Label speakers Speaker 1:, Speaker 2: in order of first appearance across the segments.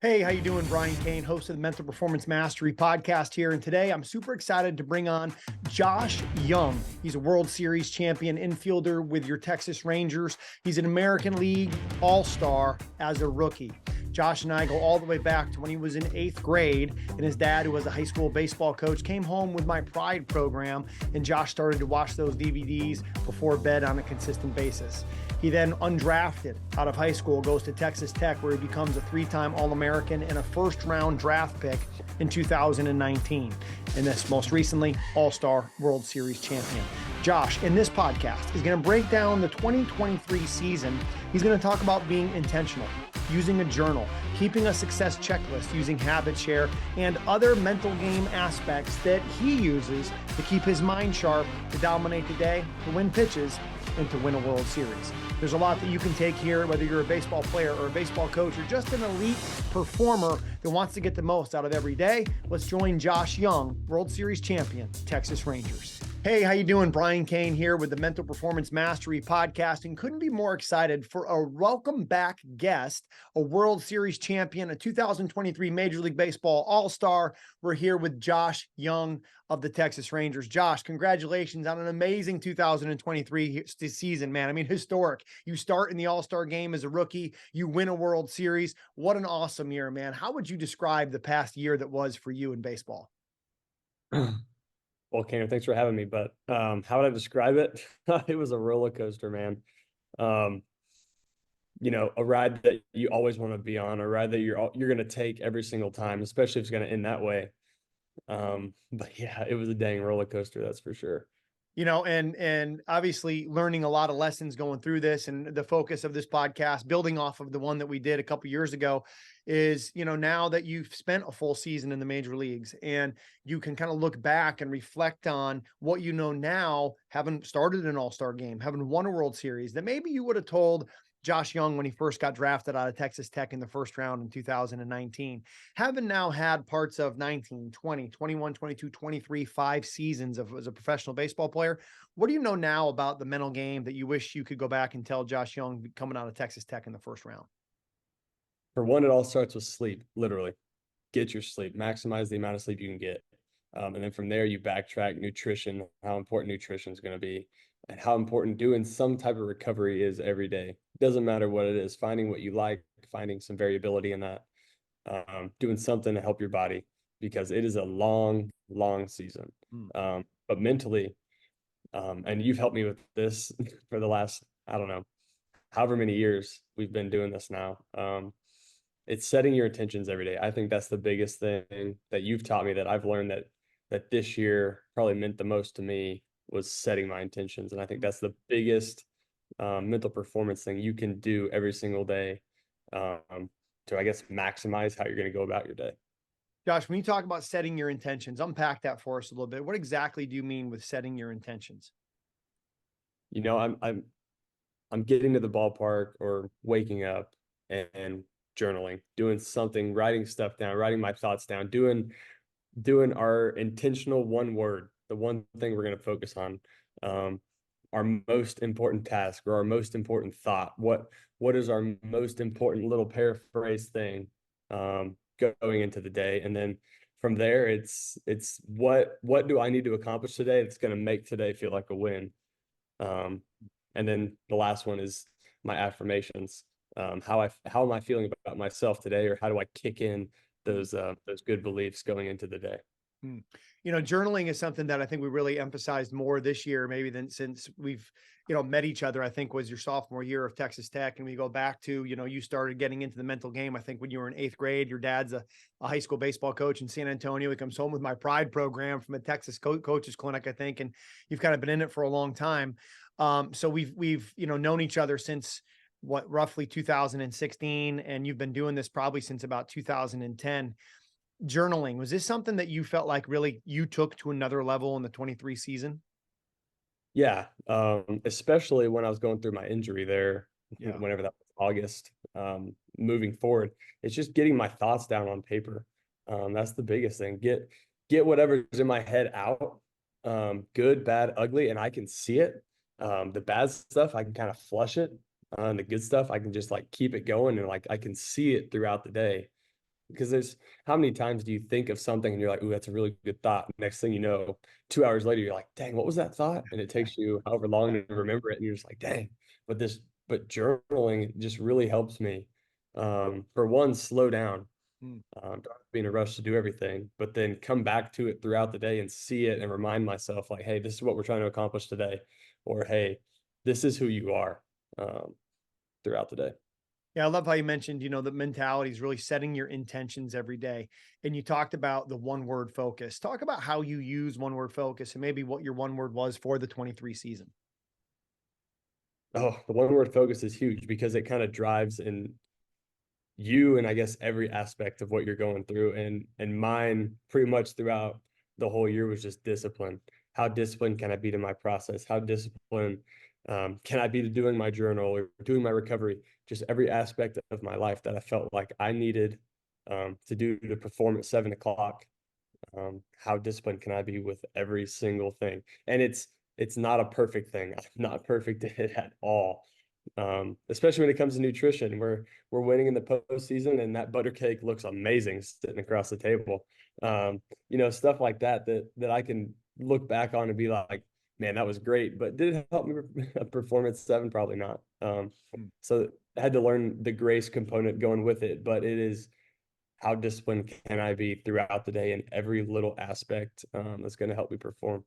Speaker 1: Hey, how you doing? Brian Cain, host of the Mental Performance Mastery podcast here. And today I'm super excited to bring on Josh Jung. He's a World Series champion infielder with your Texas Rangers. He's an American League All-Star as a rookie. Josh and I go all the way back to when he was in 8th grade, and his dad, who was a high school baseball coach, came home with my Pride program, and Josh started to watch those DVDs before bed on a consistent basis. He then undrafted out of high school, goes to Texas Tech, where he becomes a 3-time All-American and a first-round draft pick in 2019. And this most recently, All-Star World Series champion. Josh, in this podcast, is going to break down the 2023 season. He's going to talk about being intentional, using a journal, keeping a success checklist, using habit share, and other mental game aspects that he uses to keep his mind sharp, to dominate the day, to win pitches, and to win a World Series. There's a lot that you can take here, whether you're a baseball player or a baseball coach or just an elite performer that wants to get the most out of every day. Let's join Josh Jung, World Series champion, Texas Rangers. Hey, how you doing? Brian Cain here with the Mental Performance Mastery podcast, and couldn't be more excited for a welcome back guest, a World Series champion, a 2023 Major League Baseball All-Star. We're here with Josh Jung of the Texas Rangers. Josh, congratulations on an amazing 2023 season, man. I mean, historic. You start in the All-Star game as a rookie. You win a World Series. What an awesome year, man. How would you describe the past year that was for you in baseball?
Speaker 2: Well, Cain, thanks for having me. But how would I describe it? It was a roller coaster, man. A ride that you always want to be on, a ride that you're going to take every single time, especially if it's going to end that way. But yeah, it was a dang roller coaster, that's for sure.
Speaker 1: And obviously learning a lot of lessons going through this, and the focus of this podcast, building off of the one that we did a couple years ago, is, now that you've spent a full season in the major leagues and you can kind of look back and reflect on what you know now, having started an all-star game, having won a World Series, that maybe you would have told Josh Jung when he first got drafted out of Texas Tech in the first round in 2019, having now had parts of 19, 20, 21, 22, 23, 5 seasons as a professional baseball player. What do you know now about the mental game that you wish you could go back and tell Josh Jung coming out of Texas Tech in the first round?
Speaker 2: For one, it all starts with sleep, literally. Get your sleep, maximize the amount of sleep you can get. And then from there, you backtrack nutrition, how important nutrition is going to be, and how important doing some type of recovery is every day. Doesn't matter what it is, finding what you like, finding some variability in that, doing something to help your body, because it is a long, long season. But mentally, and you've helped me with this for the last, I don't know, however many years we've been doing this now. It's setting your intentions every day. I think that's the biggest thing that you've taught me, that I've learned that this year probably meant the most to me, was setting my intentions. And I think that's the biggest mental performance thing you can do every single day to, I guess, maximize how you're going to go about your day.
Speaker 1: Josh, when you talk about setting your intentions, unpack that for us a little bit. What exactly do you mean with setting your intentions?
Speaker 2: I'm getting to the ballpark or waking up and journaling, doing something, writing stuff down, writing my thoughts down, doing our intentional one word, the one thing we're going to focus on, our most important task or our most important thought. What is our most important little paraphrase thing going into the day? And then from there, it's what do I need to accomplish today that's going to make today feel like a win? And then the last one is my affirmations. How am I feeling about myself today, or how do I kick in those good beliefs going into the day?
Speaker 1: Journaling is something that I think we really emphasized more this year, maybe than since we've, met each other. I think was your sophomore year of Texas Tech. And we go back to, you started getting into the mental game, I think, when you were in 8th grade. Your dad's a high school baseball coach in San Antonio. He comes home with my Pride program from a Texas coaches clinic, I think. And you've kind of been in it for a long time. So we've, known each other since roughly 2016. And you've been doing this probably since about 2010. Journaling, was this something that you felt like really you took to another level in the 23 season?
Speaker 2: Yeah. Especially when I was going through my injury there, whenever that was August, moving forward, it's just getting my thoughts down on paper. That's the biggest thing. Get whatever's in my head out, good, bad, ugly, and I can see it. The bad stuff, I can kind of flush it. The good stuff, I can just like keep it going, and like I can see it throughout the day. because there's how many times do you think of something and you're like, ooh, that's a really good thought. Next thing you know, 2 hours later, you're like, dang, what was that thought? And it takes you however long to remember it. And you're just like, dang, but journaling just really helps me. For one, slow down,
Speaker 1: Mm.
Speaker 2: don't be in a rush to do everything, but then come back to it throughout the day and see it and remind myself like, hey, this is what we're trying to accomplish today. Or, hey, this is who you are, um, throughout the day.
Speaker 1: Yeah, I love how you mentioned, the mentality is really setting your intentions every day. And you talked about the one word focus. Talk about how you use one word focus and maybe what your one word was for the 23 season.
Speaker 2: Oh, the one word focus is huge because it kind of drives in you and I guess every aspect of what you're going through. And mine pretty much throughout the whole year was just discipline. How disciplined can I be to my process? How disciplined can I be to doing my journal or doing my recovery? Just every aspect of my life that I felt like I needed to do to perform at 7 o'clock. How disciplined can I be with every single thing? And it's not a perfect thing. I'm not perfect at it at all. Especially when it comes to nutrition. We're winning in the postseason, and that butter cake looks amazing sitting across the table. Stuff like that I can look back on and be like, man, that was great. But did it help me perform at 7? Probably not.
Speaker 1: Mm.
Speaker 2: So I had to learn the grace component going with it, but it is how disciplined can I be throughout the day in every little aspect that's going to help me perform.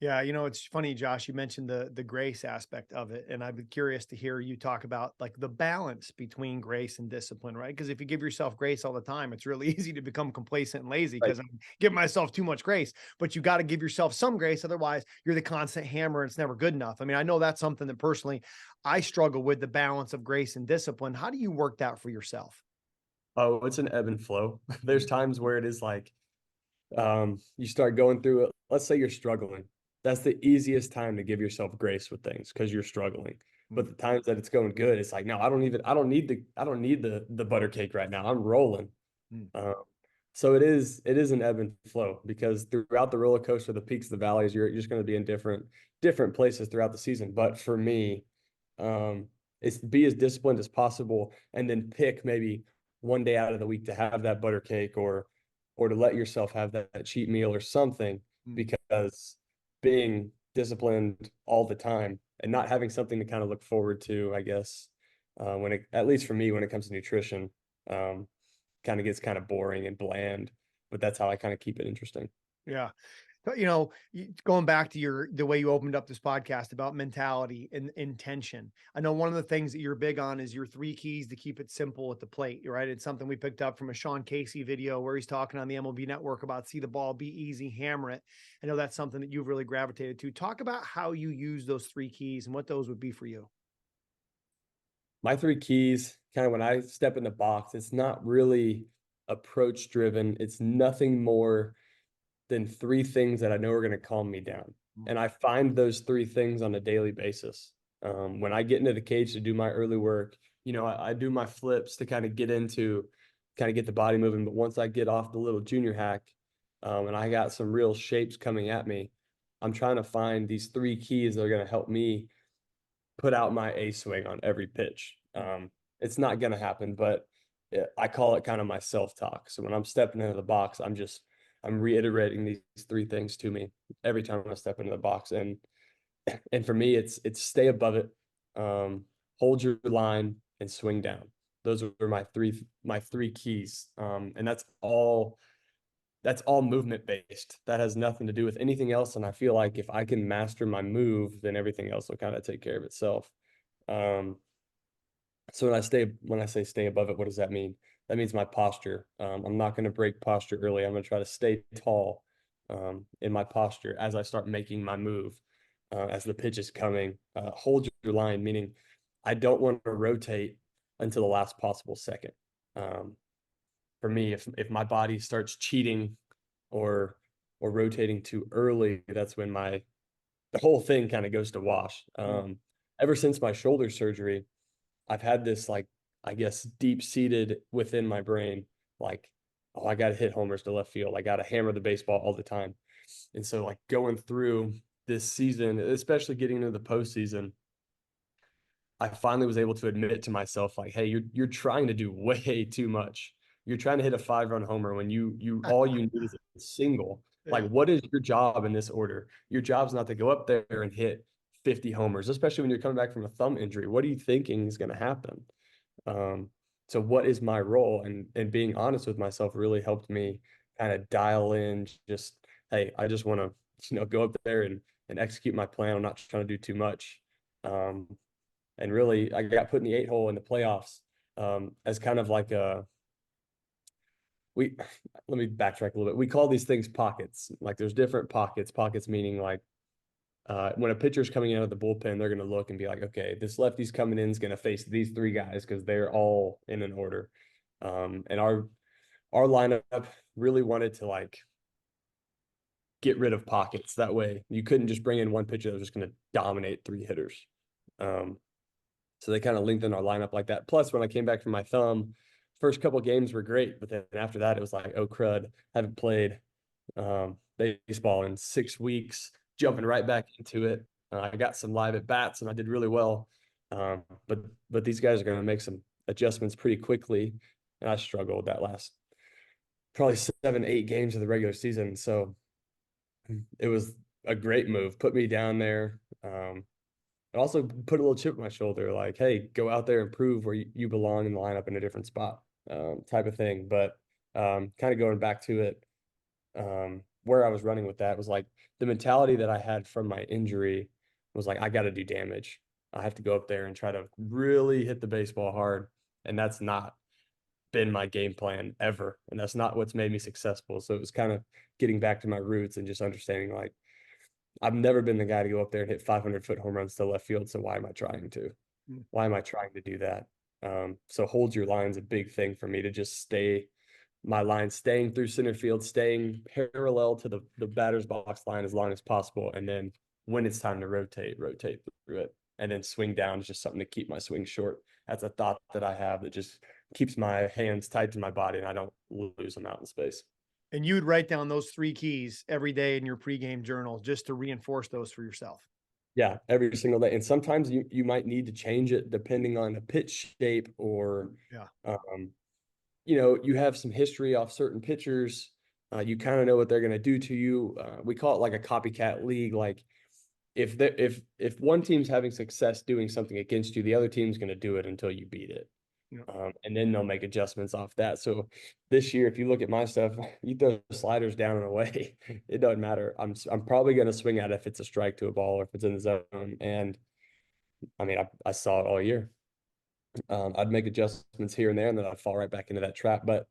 Speaker 1: Yeah, it's funny, Josh, you mentioned the grace aspect of it, and I'd be curious to hear you talk about like the balance between grace and discipline, right? Because if you give yourself grace all the time, it's really easy to become complacent and lazy
Speaker 2: Right.
Speaker 1: because I'm giving myself too much grace, but you got to give yourself some grace. Otherwise, you're the constant hammer and it's never good enough. I mean, I know that's something that personally I struggle with, the balance of grace and discipline. How do you work that for yourself?
Speaker 2: Oh, it's an ebb and flow. There's times where it is like you start going through it. Let's say you're struggling. That's the easiest time to give yourself grace with things because you're struggling. But
Speaker 1: Mm.
Speaker 2: the times that it's going good, it's like, no, I don't need the butter cake right now. I'm rolling.
Speaker 1: Mm.
Speaker 2: Um, so it is an ebb and flow because throughout the roller coaster, the peaks, the valleys, you're just going to be in different places throughout the season. But for me, um, it's be as disciplined as possible, and then pick maybe one day out of the week to have that butter cake or to let yourself have that cheat meal or something,
Speaker 1: Mm.
Speaker 2: because being disciplined all the time and not having something to kind of look forward to, I guess, at least for me, when it comes to nutrition, um, kind of gets kind of boring and bland, but that's how I kind of keep it interesting.
Speaker 1: Yeah. But, going back to the way you opened up this podcast about mentality and intention. I know one of the things that you're big on is your 3 keys to keep it simple at the plate, right? It's something we picked up from a Sean Casey video where he's talking on the MLB Network about see the ball, be easy, hammer it. I know that's something that you've really gravitated to. Talk about how you use those 3 keys and what those would be for you.
Speaker 2: My 3 keys, kind of when I step in the box, it's not really approach driven. It's nothing more than 3 things that I know are going to calm me down.
Speaker 1: Mm.
Speaker 2: And I find those 3 things on a daily basis. When I get into the cage to do my early work, I do my flips to kind of get the body moving. But once I get off the little junior hack, and I got some real shapes coming at me, I'm trying to find these 3 keys that are going to help me put out my A swing on every pitch. It's not going to happen, but I call it kind of my self-talk. So when I'm stepping into the box, I'm reiterating these 3 things to me every time I step into the box. And for me, it's stay above it, hold your line, and swing down. Those are my three keys. And that's all movement based. That has nothing to do with anything else. And I feel like if I can master my move, then everything else will kind of take care of itself. Um, so when I say stay above it, what does that mean? That means my posture. I'm not going to break posture early. I'm going to try to stay tall in my posture as I start making my move, as the pitch is coming. Hold your line, meaning I don't want to rotate until the last possible second. Um, for me, if my body starts cheating or rotating too early, that's when the whole thing kind of goes to wash.
Speaker 1: Mm.
Speaker 2: Ever since my shoulder surgery, I've had this, like, I guess, deep seated within my brain, like, oh, I got to hit homers to left field. I got to hammer the baseball all the time. And so, like, going through this season, especially getting into the postseason, I finally was able to admit to myself, like, hey, you're trying to do way too much. you're trying to hit a 5-run homer when you all you need is a single. Like,
Speaker 1: Yeah.
Speaker 2: what is your job in this order? Your job's not to go up there and hit 50 homers, especially when you're coming back from a thumb injury. What are you thinking is going to happen? Um, so what is my role? And being honest with myself really helped me kind of dial in just, hey, I just want to, go up there and execute my plan. I'm not trying to do too much. Um, and really I got put in the 8 hole in the playoffs as kind of like we let me backtrack a little bit. We call these things pockets. Like there's different pockets meaning like when a pitcher's coming out of the bullpen, they're going to look and be like, okay, this lefty's coming in is going to face these 3 guys because they're all in an order. And our lineup really wanted to like get rid of pockets. That way you couldn't just bring in one pitcher that was just going to dominate 3 hitters. So they kind of lengthened our lineup like that. Plus, when I came back from my thumb, first couple games were great, but then after that, it was like, oh crud, haven't played baseball in 6 weeks, jumping right back into it. I got some live at bats and I did really well. But these guys are going to make some adjustments pretty quickly, and I struggled that last probably 7, 8 games of the regular season. So it was a great move. Put me down there. It also put a little chip on my shoulder, like, hey, go out there and prove where you belong in the lineup in a different spot, type of thing. But kind of going back to it, where I was running with that was like the mentality that I had from my injury was like, I got to do damage. I have to go up there and try to really hit the baseball hard. And that's not been my game plan ever. And that's not what's made me successful. So it was kind of getting back to my roots and just understanding like, I've never been the guy to go up there and hit 500-foot home runs to left field. So why am I trying to? Why am I trying to do that? So hold your line's a big thing for me to just stay my line, staying through center field, staying parallel to the batter's box line as long as possible. And then when it's time to rotate through it. And then swing down is just something to keep my swing short. That's a thought that I have that just keeps my hands tight to my body and I don't lose them out in space.
Speaker 1: And you would write down those 3 keys every day in your pregame journal just to reinforce those for yourself.
Speaker 2: Yeah, every single day. And sometimes you might need to change it depending on the pitch shape or, you have some history off certain pitchers. You kind of know what they're going to do to you. We call it like a copycat league. Like if one team's having success doing something against you, the other team's going to do it until you beat it. And then they'll make adjustments off that. So this year, if you look at my stuff, you throw sliders down and away, it doesn't matter. I'm probably going to swing at it if it's a strike to a ball or if it's in the zone. And I mean, I saw it all year. I'd make adjustments here and there, and then I'd fall right back into that trap. But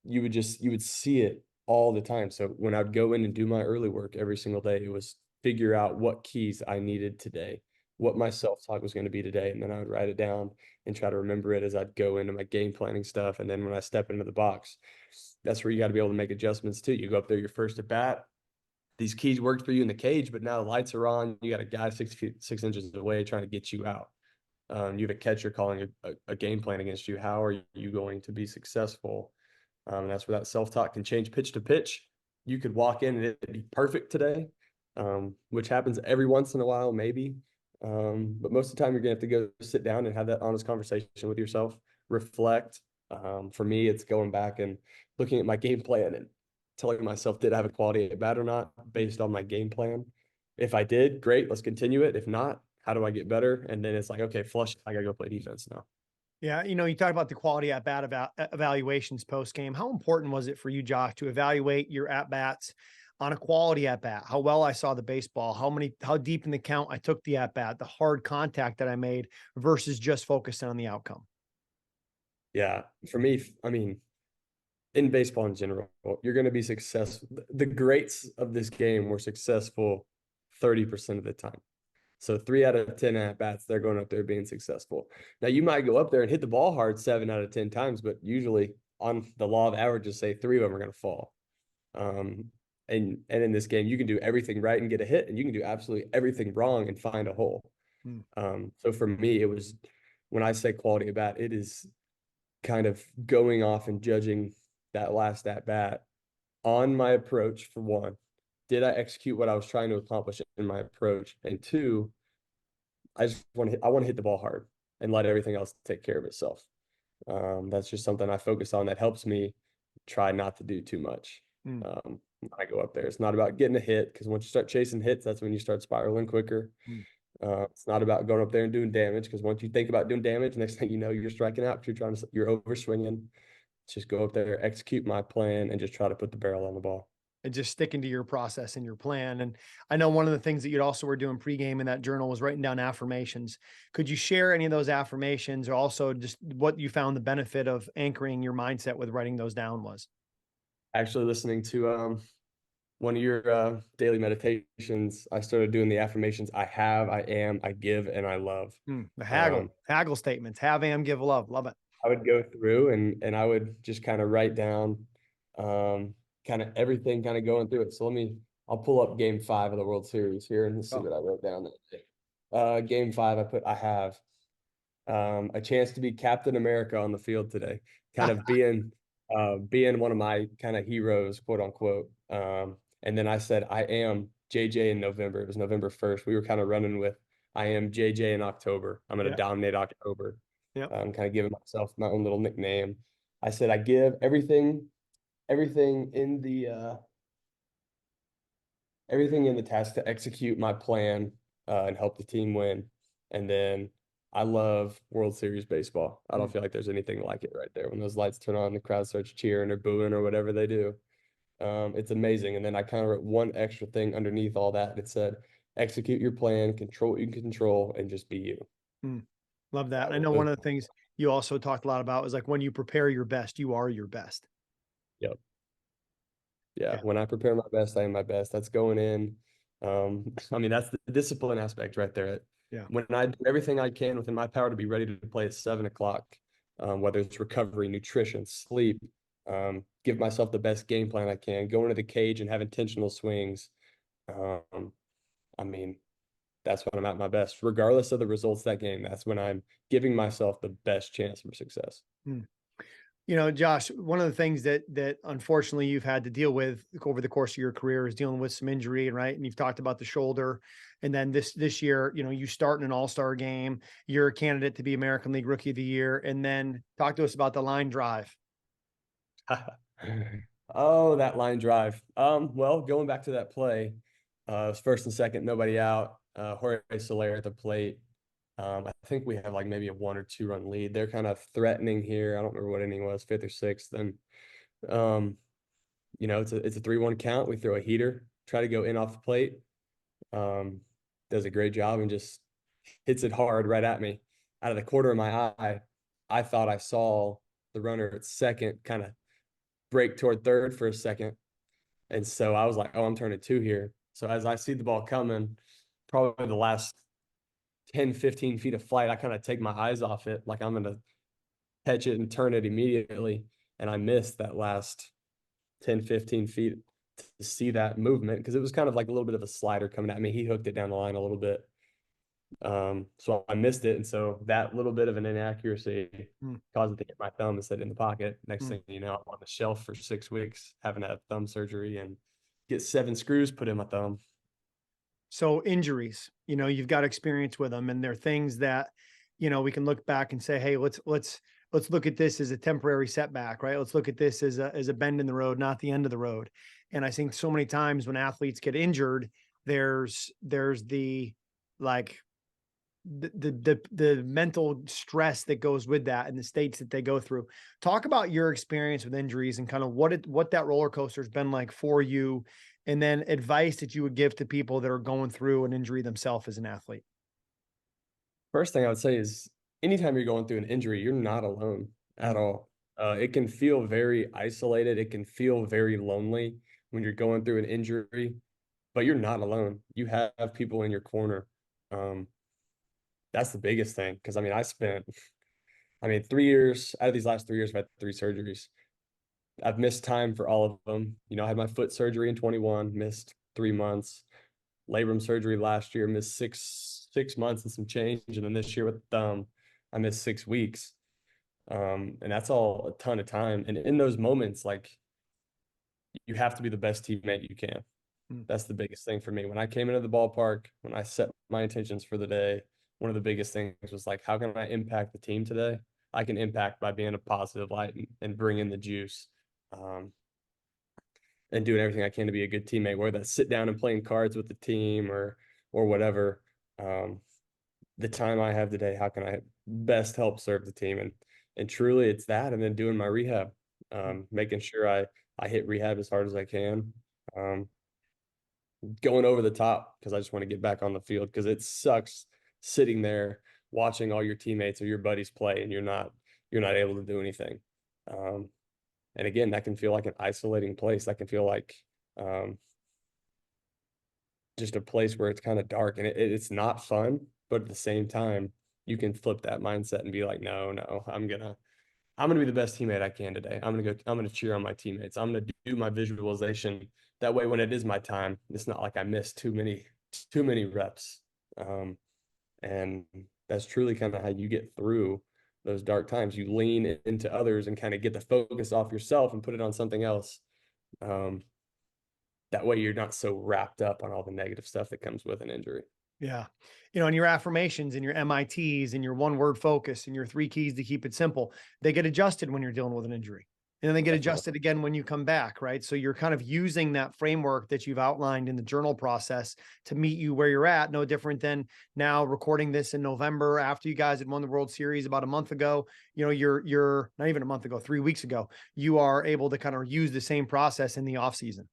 Speaker 2: you would see it all the time. So when I'd go in and do my early work every single day, it was figure out what keys I needed today, what my self-talk was going to be today. And then I would write it down and try to remember it as I'd go into my game planning stuff. And then when I step into the box, that's where you got to be able to make adjustments too. You go up there, your first at bat, these keys worked for you in the cage, but now the lights are on. You got a guy 6 inches away trying to get you out. You have a catcher calling a game plan against you. How are you going to be successful? And that's where that self-talk can change pitch to pitch. You could walk in and it'd be perfect today, which happens every once in a while, maybe. But most of the time, you're going to have to go sit down and have that honest conversation with yourself, reflect. For me, it's going back and looking at my game plan and telling myself, did I have a quality at bat or not based on my game plan? If I did, great, let's continue it. If not, how do I get better? And then it's like, okay, flush, I got to go play defense now.
Speaker 1: Yeah, you talked about the quality at bat evaluations post game. How important was it for you, Josh, to evaluate your at bats on a quality at bat? How well I saw the baseball, how deep in the count I took the at bat, the hard contact that I made versus just focusing on the outcome.
Speaker 2: Yeah, for me, I mean, in baseball in general, you're going to be successful. The greats of this game were successful 30% of the time. So 3 out of 10 at bats, they're going up there being successful. Now you might go up there and hit the ball hard 7 out of 10 times, but usually on the law of averages, say 3 of them are going to fall. And in this game, you can do everything right and get a hit, and you can do absolutely everything wrong and find a hole. So for me, it was when I say quality at bat, it is kind of going off and judging that last at bat on my approach. For one, did I execute what I was trying to accomplish in my approach? And 2, I want to hit the ball hard and let everything else take care of itself. That's just something I focus on that helps me try not to do too much.
Speaker 1: Mm.
Speaker 2: When I go up there, it's not about getting a hit, because once you start chasing hits, that's when you start spiraling quicker.
Speaker 1: Mm.
Speaker 2: It's not about going up there and doing damage, because once you think about doing damage, next thing you know, you're striking out because you're over swinging. Just go up there, execute my plan, and just try to put the barrel on the ball.
Speaker 1: And just sticking to your process and your plan. And I know one of the things that you'd also were doing pregame in that journal was writing down affirmations. Could you share any of those affirmations, or also just what you found the benefit of anchoring your mindset with writing those down was?
Speaker 2: Actually, listening to one of your daily meditations, I started doing the affirmations: I have, I am, I give, and I love.
Speaker 1: The
Speaker 2: Um,
Speaker 1: haggle statements, have, am, give, love. Love it.
Speaker 2: I would go through and I would just kind of write down kind of everything kind of going through it. So I'll pull up game 5 of the World Series here and see
Speaker 1: Oh,
Speaker 2: what I wrote down that day. Game 5, I have a chance to be Captain America on the field today, kind of being one of my kind of heroes, quote unquote. And then I said, I am JJ in November. It was November 1st. We were kind of running with, I am JJ in October. I'm going to
Speaker 1: yeah.
Speaker 2: dominate October.
Speaker 1: Yeah.
Speaker 2: Kind of giving myself my own little nickname. I said, I give everything in the everything in the task to execute my plan and help the team win. And then I love World Series baseball. I don't feel like there's anything like it right there. When those lights turn on, the crowd starts cheering or booing or whatever they do. It's amazing. And then I kind of wrote one extra thing underneath all that. It said, execute your plan, control what you can control, and just be you.
Speaker 1: Mm. Love that.
Speaker 2: I
Speaker 1: And I
Speaker 2: wrote
Speaker 1: know
Speaker 2: those.
Speaker 1: one of the things you also talked a lot about was like when you prepare your best, you are your best.
Speaker 2: Yep. Yeah.
Speaker 1: Yeah.
Speaker 2: When I prepare my best, I am my best. That's going in. I mean, that's the discipline aspect right there.
Speaker 1: Yeah.
Speaker 2: When I do everything I can within my power to be ready to play at 7 o'clock, whether it's recovery, nutrition, sleep, give myself the best game plan I can, go into the cage and have intentional swings. I mean, that's when I'm at my best, regardless of the results of that game. That's when I'm giving myself the best chance for success.
Speaker 1: Mm. Josh, one of the things that unfortunately you've had to deal with over the course of your career is dealing with some injury, right? And you've talked about the shoulder, and then this year, you start in an all-star game, you're a candidate to be American League Rookie of the Year, and then talk to us about the line drive.
Speaker 2: Oh, that line drive. Well, going back to that play, it was first and second, nobody out. Jorge Soler at the plate. I think we have like maybe a 1 or 2 run lead. They're kind of threatening here. I don't remember what inning it was, 5th or 6th. And it's a 3-1 count. We throw a heater, try to go in off the plate. Does a great job and just hits it hard right at me. Out of the corner of my eye, I thought I saw the runner at second kind of break toward third for a second. And so I was like, oh, I'm turning 2 here. So as I see the ball coming, probably the last 10, 15 feet of flight, I kind of take my eyes off it, like I'm going to catch it and turn it immediately. And I missed that last 10, 15 feet to see that movement, because it was kind of like a little bit of a slider coming at me. He hooked it down the line a little bit. So I missed it. And so that little bit of an inaccuracy caused it to hit my thumb and sit in the pocket. Next thing you know, I'm on the shelf for 6 weeks, having to have thumb surgery and get 7 screws put in my thumb.
Speaker 1: So injuries, you've got experience with them, and they're things that, we can look back and say, hey, let's look at this as a temporary setback, right? Let's look at this as a bend in the road, not the end of the road. And I think so many times when athletes get injured, there's the like the mental stress that goes with that and the states that they go through. Talk about your experience with injuries and kind of what that roller coaster has been like for you, and then advice that you would give to people that are going through an injury themselves as an athlete.
Speaker 2: First thing I would say is anytime you're going through an injury, you're not alone at all. It can feel very isolated. It can feel very lonely when you're going through an injury, but you're not alone. You have people in your corner. That's the biggest thing. Because I mean, 3 years out of these last 3 years, I've had 3 surgeries. I've missed time for all of them. I had my foot surgery in 21, missed 3 months. Labrum surgery last year, missed six months and some change. And then this year with the thumb, I missed 6 weeks. And that's all a ton of time. And in those moments, like, you have to be the best teammate you can. That's the biggest thing for me. When I came into the ballpark, when I set my intentions for the day, one of the biggest things was like, how can I impact the team today? I can impact by being a positive light and bring in the juice. And doing everything I can to be a good teammate, whether that's sit down and playing cards with the team or whatever. The time I have today, how can I best help serve the team? And truly it's that, and then doing my rehab, making sure I hit rehab as hard as I can. Going over the top because I just want to get back on the field, because it sucks sitting there watching all your teammates or your buddies play and you're not able to do anything. And again, that can feel like an isolating place. That can feel like just a place where it's kind of dark and it's not fun, but at the same time, you can flip that mindset and be like, no, I'm gonna be the best teammate I can today. I'm gonna cheer on my teammates. I'm gonna do my visualization. That way, when it is my time, it's not like I missed too many reps. And that's truly kind of how you get through those dark times. You lean into others and kind of get the focus off yourself and put it on something else. That way you're not so wrapped up on all the negative stuff that comes with an injury.
Speaker 1: Yeah. And your affirmations and your MITs and your 1-word focus and your 3 keys to keep it simple, they get adjusted when you're dealing with an injury. And then they get adjusted again when you come back, right? So you're kind of using that framework that you've outlined in the journal process to meet you where you're at. No different than now recording this in November after you guys had won the World Series about a month ago. You're not even a month ago, 3 weeks ago, you are able to kind of use the same process in the off season.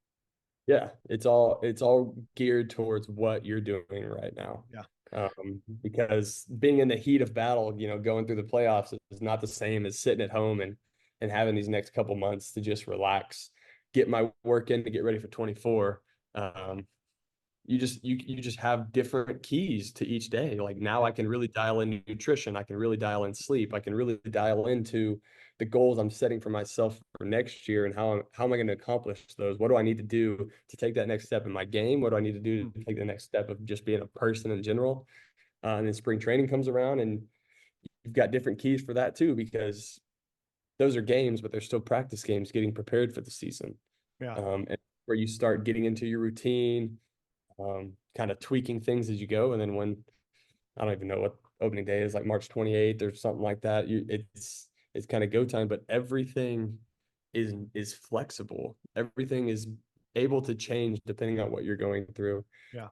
Speaker 2: Yeah, it's all geared towards what you're doing right now.
Speaker 1: Yeah.
Speaker 2: Because being in the heat of battle, going through the playoffs is not the same as sitting at home and having these next couple months to just relax, get my work in to get ready for 24. You just have different keys to each day. Like now I can really dial in nutrition. I can really dial in sleep. I can really dial into the goals I'm setting for myself for next year and how am I going to accomplish those? What do I need to do to take that next step in my game? What do I need to do to take the next step of just being a person in general? And then spring training comes around and you've got different keys for that too, because those are games, but they're still practice games getting prepared for the season.
Speaker 1: Yeah.
Speaker 2: And where you start getting into your routine, kind of tweaking things as you go. And then when, I don't even know what opening day is, like March 28th or something like that, it's kind of go time, but everything is flexible. Everything is able to change depending on what you're going through.
Speaker 1: Yeah.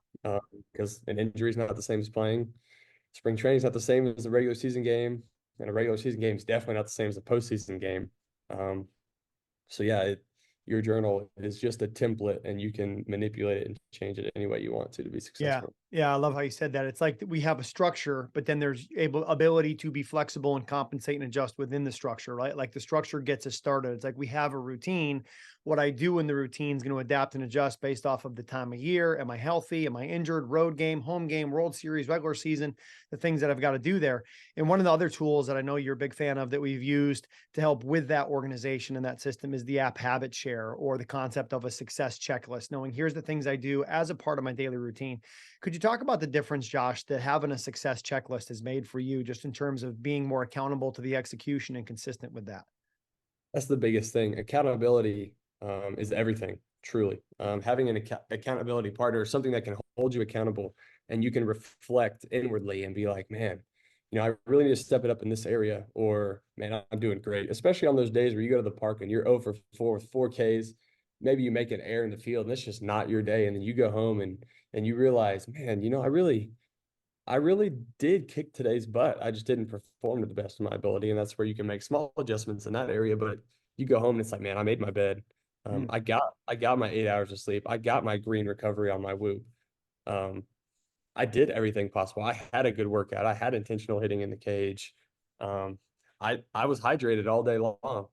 Speaker 2: Because an injury is not the same as playing. Spring training is not the same as a regular season game, and a regular season game is definitely not the same as a postseason game. So yeah, your journal is just a template and you can manipulate it and change it any way you want to be successful.
Speaker 1: Yeah. I love how you said that. It's like we have a structure, but then there's ability to be flexible and compensate and adjust within the structure, right? Like the structure gets us started. It's like we have a routine. What I do in the routine is going to adapt and adjust based off of the time of year. Am I healthy? Am I injured? Road game, home game, World Series, regular season, the things that I've got to do there. And one of the other tools that I know you're a big fan of that we've used to help with that organization and that system is the app Habit Share, or the concept of a success checklist, knowing here's the things I do as a part of my daily routine. Could you talk about the difference, Josh, that having a success checklist has made for you just in terms of being more accountable to the execution and consistent with that?
Speaker 2: That's the biggest thing. Accountability is everything, truly. Having an accountability partner, something that can hold you accountable and you can reflect inwardly and be like, man, I really need to step it up in this area, or man, I'm doing great. Especially on those days where you go to the park and you're 0 for 4 with 4Ks, maybe you make an error in the field and it's just not your day. And then you go home and you realize, man, I really did kick today's butt. I just didn't perform to the best of my ability. And that's where you can make small adjustments in that area. But you go home and it's like, man, I made my bed. I got my 8 hours of sleep. I got my green recovery on my whoop. I did everything possible. I had a good workout. I had intentional hitting in the cage. I was hydrated all day long.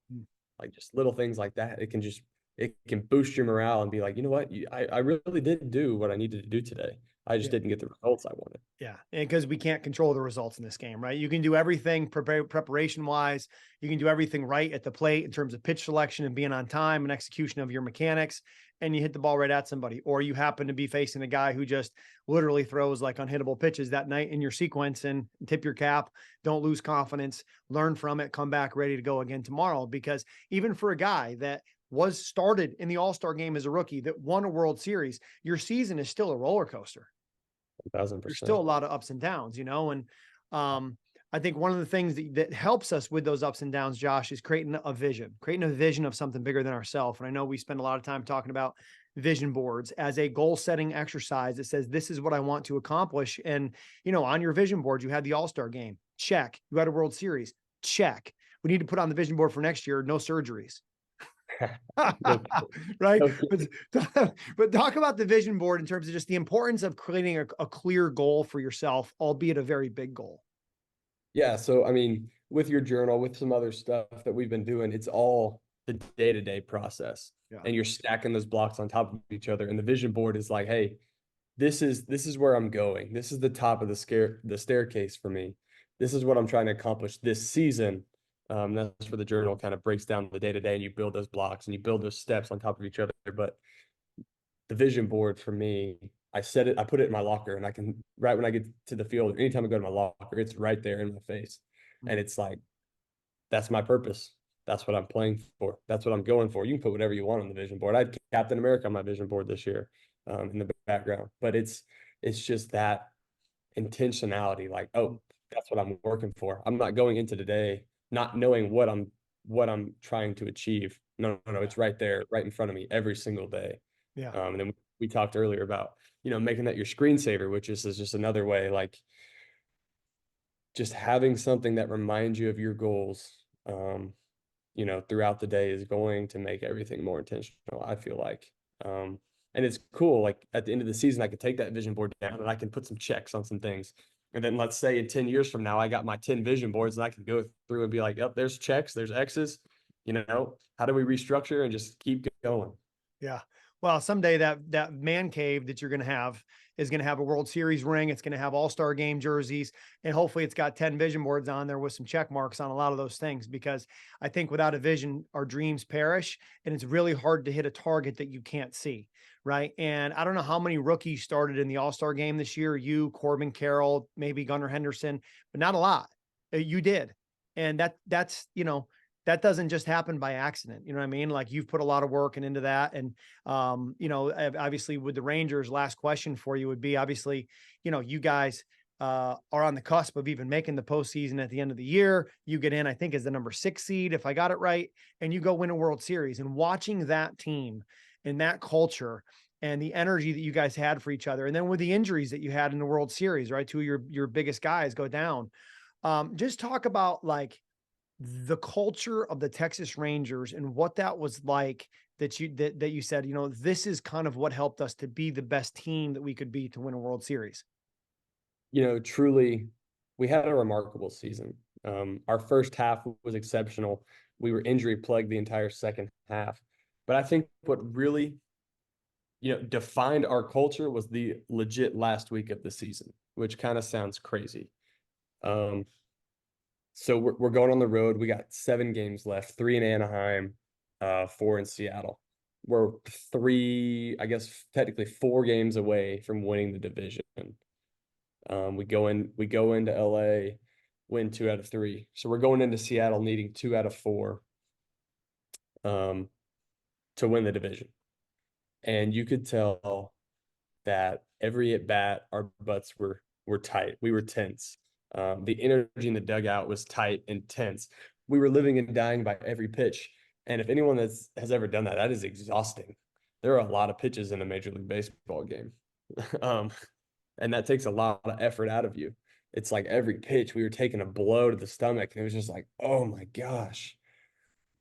Speaker 2: Like just little things like that. It can boost your morale and be like, you know what? I really did do what I needed to do today. I just didn't get the results I wanted.
Speaker 1: Yeah. And because we can't control the results in this game, right? You can do everything preparation wise. You can do everything right at the plate in terms of pitch selection and being on time and execution of your mechanics. And you hit the ball right at somebody, or you happen to be facing a guy who just literally throws like unhittable pitches that night in your sequence, and tip your cap. Don't lose confidence, learn from it, come back ready to go again tomorrow. Because even for a guy that was started in the All-Star game as a rookie, that won a World Series, your season is still a roller coaster.
Speaker 2: 1,000%.
Speaker 1: There's still a lot of ups and downs, and I think one of the things that helps us with those ups and downs, Josh, is creating a vision of something bigger than ourselves. And I know we spend a lot of time talking about vision boards as a goal setting exercise that says, this is what I want to accomplish. And, on your vision board, you had the All-Star game, check. You had a World Series, check. We need to put on the vision board for next year, no surgeries.
Speaker 2: No,
Speaker 1: Right.
Speaker 2: no.
Speaker 1: But talk about the vision board in terms of just the importance of creating a clear goal for yourself, albeit a very big goal.
Speaker 2: Yeah. So, I mean, with your journal, with some other stuff that we've been doing, it's all the day-to-day process.
Speaker 1: Yeah.
Speaker 2: And you're stacking those blocks on top of each other. And the vision board is like, hey, this is where I'm going. This is the top of the staircase for me. This is what I'm trying to accomplish this season. That's where the journal kind of breaks down the day-to-day, and you build those blocks and you build those steps on top of each other. But the vision board for me, I put it in my locker, and I can, right when I get to the field, anytime I go to my locker, it's right there in my face. And it's like, that's my purpose. That's what I'm playing for. That's what I'm going for. You can put whatever you want on the vision board. I had Captain America on my vision board this year, in the background, but it's just that intentionality. Like, oh, that's what I'm working for. I'm not going into today not knowing what I'm trying to achieve. No, it's right there, right in front of me every single day.
Speaker 1: Yeah.
Speaker 2: And then we talked earlier about, making that your screensaver, which is just another way, like just having something that reminds you of your goals, throughout the day is going to make everything more intentional, I feel like. And it's cool. Like at the end of the season, I could take that vision board down and I can put some checks on some things. And then let's say in 10 years from now, I got my 10 vision boards and I can go through and be like, yep, there's checks, there's X's, how do we restructure and just keep going?
Speaker 1: Yeah. Well, someday that man cave that you're going to have is going to have a World Series ring. It's going to have All-Star game jerseys, and hopefully it's got 10 vision boards on there with some check marks on a lot of those things, because I think without a vision, our dreams perish, and it's really hard to hit a target that you can't see. Right. And I don't know how many rookies started in the All-Star game this year. You, Corbin Carroll, maybe Gunnar Henderson, but not a lot. You did. And that's, that doesn't just happen by accident. You know what I mean? Like, you've put a lot of work into that. And, obviously with the Rangers, last question for you would be, obviously, you guys are on the cusp of even making the postseason at the end of the year. You get in, I think, as the number 6 seed, if I got it right, and you go win a World Series. And watching that team and that culture and the energy that you guys had for each other, and then with the injuries that you had in the World Series, right? Two of your biggest guys go down. Just talk about like the culture of the Texas Rangers and what that was like, that you said, this is kind of what helped us to be the best team that we could be to win a World Series.
Speaker 2: Truly, we had a remarkable season. Our first half was exceptional. We were injury plagued the entire second half. But I think what really, defined our culture was the legit last week of the season, which kind of sounds crazy. So we're going on the road. We got 7 games left, 3 in Anaheim, 4 in Seattle. We're technically 4 games away from winning the division. We go into LA, win 2 out of 3. So we're going into Seattle needing 2 out of 4 to win the division. And you could tell that every at bat, our butts were tight. We were tense. The energy in the dugout was tight and tense. We were living and dying by every pitch. And if anyone has ever done that, that is exhausting. There are a lot of pitches in a Major League Baseball game. And that takes a lot of effort out of you. It's like every pitch we were taking a blow to the stomach. And it was just like, oh my gosh.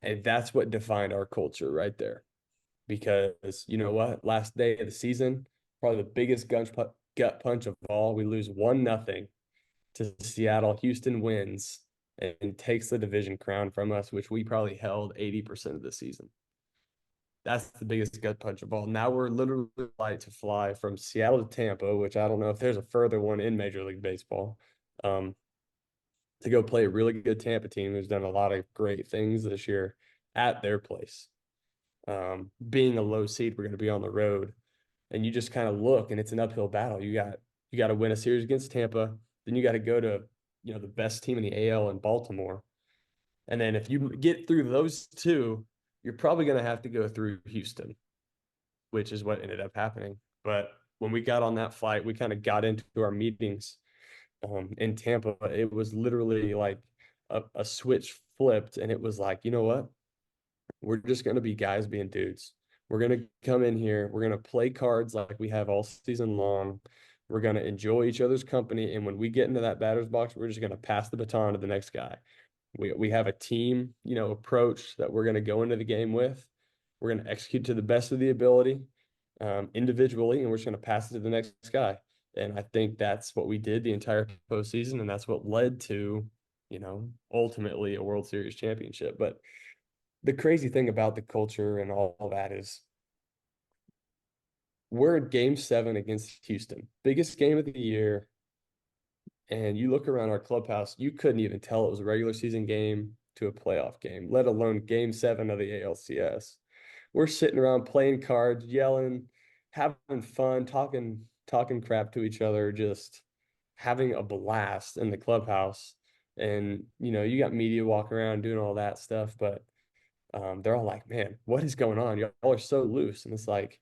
Speaker 2: And that's what defined our culture right there. Because you know what? Last day of the season, probably the biggest gut punch of all. We lose 1-0 to Seattle. Houston wins and takes the division crown from us, which we probably held 80% of the season. That's the biggest gut punch of all. Now we're literally like to fly from Seattle to Tampa, which I don't know if there's a further one in Major League Baseball, to go play a really good Tampa team who's done a lot of great things this year at their place. Being a low seed, we're going to be on the road, and you just kind of look, and it's an uphill battle. You got to win a series against Tampa. Then you got to go to, the best team in the AL in Baltimore. And then if you get through those 2, you're probably going to have to go through Houston, which is what ended up happening. But when we got on that flight, we kind of got into our meetings in Tampa, it was literally like a switch flipped, and it was like, you know what? We're just going to be guys being dudes. We're going to come in here. We're going to play cards like we have all season long. We're going to enjoy each other's company. And when we get into that batter's box, we're just going to pass the baton to the next guy. We have a team, approach that we're going to go into the game with. We're going to execute to the best of the ability individually, and we're just going to pass it to the next guy. And I think that's what we did the entire postseason, and that's what led to, ultimately a World Series championship. But the crazy thing about the culture and all that is we're at Game 7 against Houston, biggest game of the year. And you look around our clubhouse, you couldn't even tell it was a regular season game to a playoff game, let alone Game 7 of the ALCS. We're sitting around playing cards, yelling, having fun, talking crap to each other, just having a blast in the clubhouse. And, you got media walking around doing all that stuff, but they're all like, man, what is going on? Y'all are so loose. And it's like,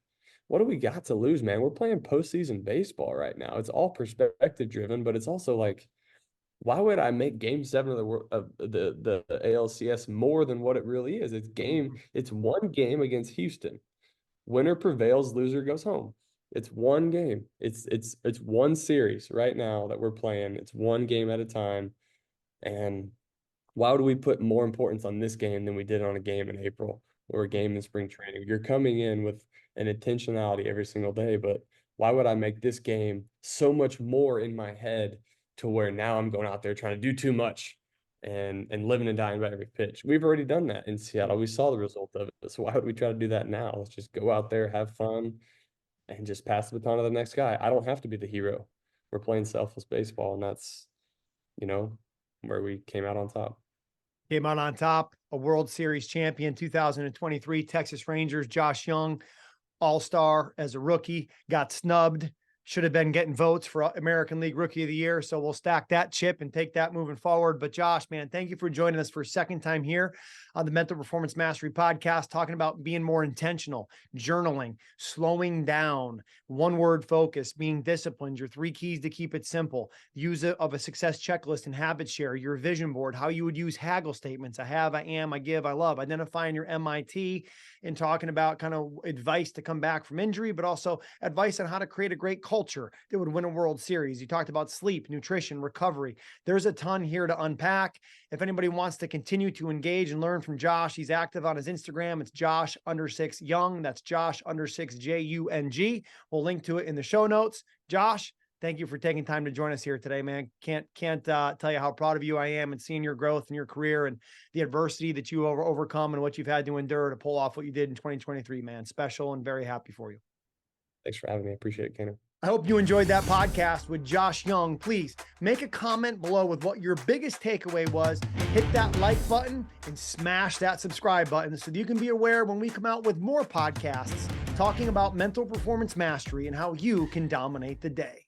Speaker 2: what do we got to lose, man? We're playing postseason baseball right now. It's all perspective driven, but it's also like, why would I make Game 7 of the ALCS more than what it really is? It's one game against Houston. Winner prevails, loser goes home. It's one game. It's one series right now that we're playing. It's one game at a time. And why would we put more importance on this game than we did on a game in April or a game in spring training? You're coming in with an intentionality every single day, but why would I make this game so much more in my head to where now I'm going out there trying to do too much and living and dying by every pitch? We've already done that in Seattle. We saw the result of it. So why would we try to do that now? Let's just go out there, have fun, and just pass the baton to the next guy. I don't have to be the hero. We're playing selfless baseball, and that's, where we came out on top.
Speaker 1: Came out on top, a World Series champion, 2023 Texas Rangers, Josh Jung, all-star as a rookie, got snubbed, should have been getting votes for American League Rookie of the Year. So we'll stack that chip and take that moving forward. But Josh, man, thank you for joining us for a second time here on the Mental Performance Mastery Podcast, talking about being more intentional, journaling, slowing down, one-word focus, being disciplined, your 3 keys to keep it simple, use of a success checklist and habit share, your vision board, how you would use haggle statements, I have, I am, I give, I love, identifying your MIT, and talking about kind of advice to come back from injury, but also advice on how to create a great culture that would win a World Series. You talked about sleep, nutrition, recovery. There's a ton here to unpack. If anybody wants to continue to engage and learn from Josh, he's active on his Instagram. It's Josh_Jung. That's Josh_Jung. We'll link to it in the show notes. Josh, thank you for taking time to join us here today, man. Can't tell you how proud of you I am and seeing your growth in your career and the adversity that you overcome and what you've had to endure to pull off what you did in 2023, man. Special and very happy for you.
Speaker 2: Thanks for having me. I appreciate it, Kenner.
Speaker 1: I hope you enjoyed that podcast with Josh Jung. Please make a comment below with what your biggest takeaway was. Hit that like button and smash that subscribe button so that you can be aware when we come out with more podcasts talking about mental performance mastery and how you can dominate the day.